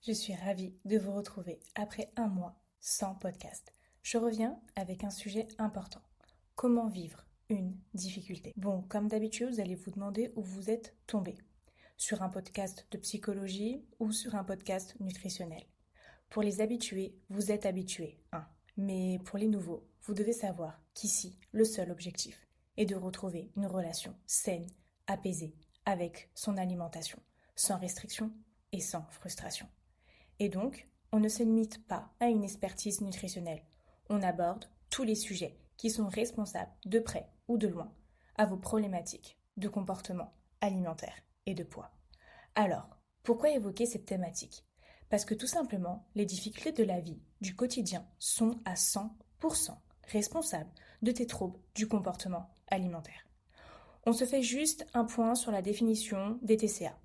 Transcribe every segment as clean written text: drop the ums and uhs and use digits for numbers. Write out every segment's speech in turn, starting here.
Je suis ravie de vous retrouver après un mois sans podcast. Je reviens avec un sujet important. Comment vivre une difficulté? Bon, comme d'habitude, vous allez vous demander où vous êtes tombé. Sur un podcast de psychologie ou sur un podcast nutritionnel. Pour les habitués, vous êtes habitués, hein. Mais pour les nouveaux, vous devez savoir qu'ici, le seul objectif est de retrouver une relation saine, apaisée, avec son alimentation, sans restriction et sans frustration. Et donc, on ne se limite pas à une expertise nutritionnelle. On aborde tous les sujets qui sont responsables de près ou de loin à vos problématiques de comportement alimentaire et de poids. Alors, pourquoi évoquer cette thématique? Parce que tout simplement, les difficultés de la vie, du quotidien, sont à 100% responsables de tes troubles du comportement alimentaire. On se fait juste un point sur la définition des TCA.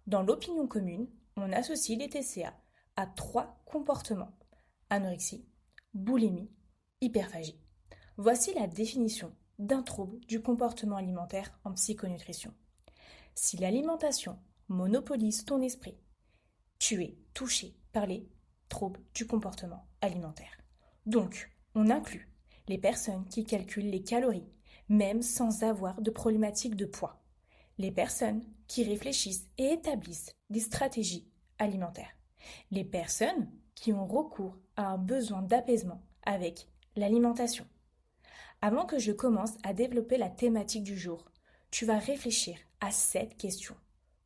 Dans l'opinion commune, on associe les TCA à 3 comportements: anorexie, boulimie, hyperphagie. Voici la définition d'un trouble du comportement alimentaire en psychonutrition. Si l'alimentation monopolise ton esprit, tu es touché par les troubles du comportement alimentaire. Donc, on inclut les personnes qui calculent les calories, même sans avoir de problématique de poids. Les personnes qui réfléchissent et établissent des stratégies alimentaires. Les personnes qui ont recours à un besoin d'apaisement avec l'alimentation. Avant que je commence à développer la thématique du jour, tu vas réfléchir à cette question.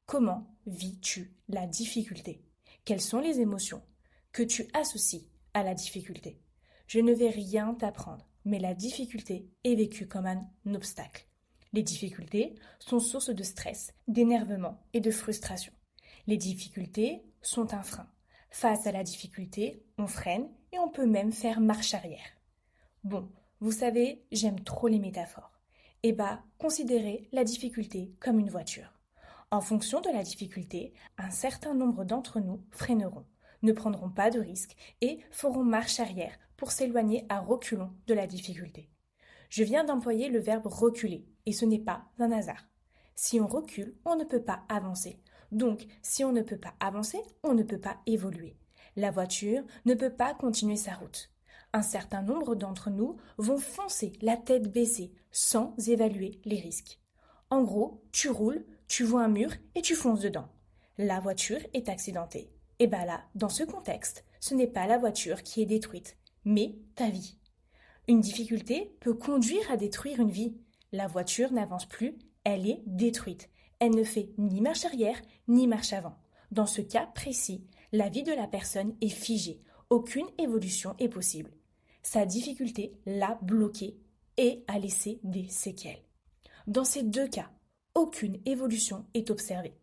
Comment vis-tu la difficulté? Quelles sont les émotions que tu associes à la difficulté? Je ne vais rien t'apprendre, mais la difficulté est vécue comme un obstacle. Les difficultés sont source de stress, d'énervement et de frustration. Les difficultés sont un frein. Face à la difficulté, on freine et on peut même faire marche arrière. Bon, vous savez, j'aime trop les métaphores. Considérez la difficulté comme une voiture. En fonction de la difficulté, un certain nombre d'entre nous freineront, ne prendront pas de risques et feront marche arrière pour s'éloigner à reculons de la difficulté. Je viens d'employer le verbe reculer et ce n'est pas un hasard. Si on recule, on ne peut pas avancer. Donc, si on ne peut pas avancer, on ne peut pas évoluer. La voiture ne peut pas continuer sa route. Un certain nombre d'entre nous vont foncer la tête baissée sans évaluer les risques. En gros, tu roules, tu vois un mur et tu fonces dedans. La voiture est accidentée. Et là, dans ce contexte, ce n'est pas la voiture qui est détruite, mais ta vie. Une difficulté peut conduire à détruire une vie. La voiture n'avance plus, elle est détruite. Elle ne fait ni marche arrière, ni marche avant. Dans ce cas précis, la vie de la personne est figée. Aucune évolution est possible. Sa difficulté l'a bloquée et a laissé des séquelles. Dans ces deux cas, aucune évolution est observée.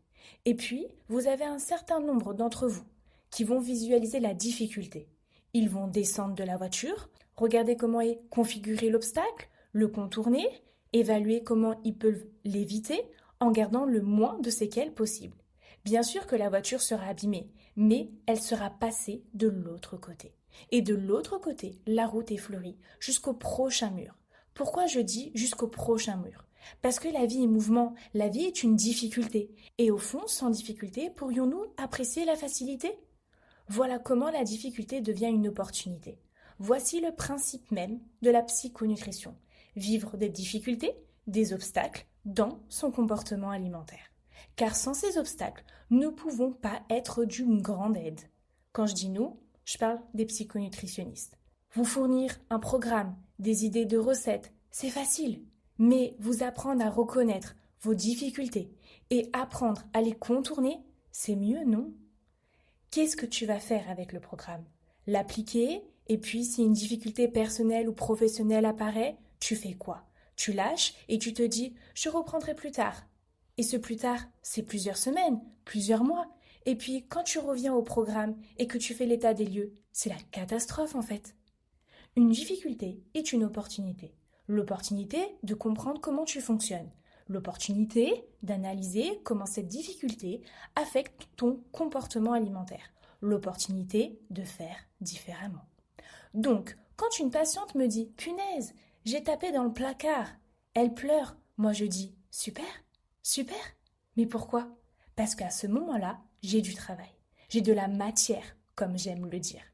Et puis, vous avez un certain nombre d'entre vous qui vont visualiser la difficulté. Ils vont descendre de la voiture, regarder comment est configuré l'obstacle, le contourner, évaluer comment ils peuvent l'éviter en gardant le moins de séquelles possible. Bien sûr que la voiture sera abîmée, mais elle sera passée de l'autre côté. Et de l'autre côté, la route est fleurie jusqu'au prochain mur. Pourquoi je dis jusqu'au prochain mur? Parce que la vie est mouvement, la vie est une difficulté. Et au fond, sans difficulté, pourrions-nous apprécier la facilité? Voilà comment la difficulté devient une opportunité. Voici le principe même de la psychonutrition. Vivre des difficultés, des obstacles dans son comportement alimentaire. Car sans ces obstacles, nous ne pouvons pas être d'une grande aide. Quand je dis nous, je parle des psychonutritionnistes. Vous fournir un programme, des idées de recettes, c'est facile. Mais vous apprendre à reconnaître vos difficultés et apprendre à les contourner, c'est mieux, non? Qu'est-ce que tu vas faire avec le programme? L'appliquer, et puis si une difficulté personnelle ou professionnelle apparaît, tu fais quoi? Tu lâches et tu te dis « je reprendrai plus tard ». Et ce plus tard, c'est plusieurs semaines, plusieurs mois. Et puis quand tu reviens au programme et que tu fais l'état des lieux, c'est la catastrophe en fait. Une difficulté est une opportunité. L'opportunité de comprendre comment tu fonctionnes. L'opportunité d'analyser comment cette difficulté affecte ton comportement alimentaire. L'opportunité de faire différemment. Donc, quand une patiente me dit « punaise, j'ai tapé dans le placard », elle pleure. Moi je dis « super, super ». Mais pourquoi? Parce qu'à ce moment-là, j'ai du travail. J'ai de la matière, comme j'aime le dire.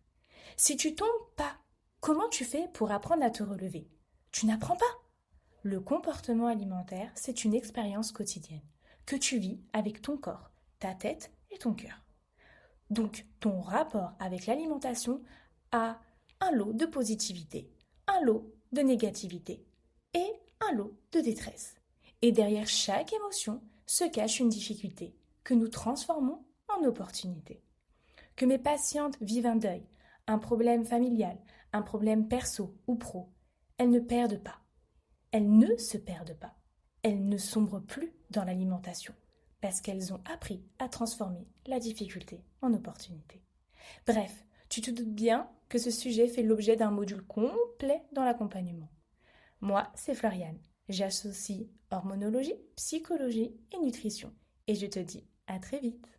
Si tu tombes pas, comment tu fais pour apprendre à te relever? Tu n'apprends pas. Le comportement alimentaire, c'est une expérience quotidienne que tu vis avec ton corps, ta tête et ton cœur. Donc, ton rapport avec l'alimentation a un lot de positivité, un lot de négativité et un lot de détresse. Et derrière chaque émotion se cache une difficulté que nous transformons en opportunité. Que mes patientes vivent un deuil, un problème familial, un problème perso ou pro, elles ne perdent pas. Elles ne se perdent pas. Elles ne sombrent plus dans l'alimentation parce qu'elles ont appris à transformer la difficulté en opportunité. Bref, tu te doutes bien que ce sujet fait l'objet d'un module complet dans l'accompagnement. Moi, c'est Floriane. J'associe hormonologie, psychologie et nutrition. Et je te dis à très vite.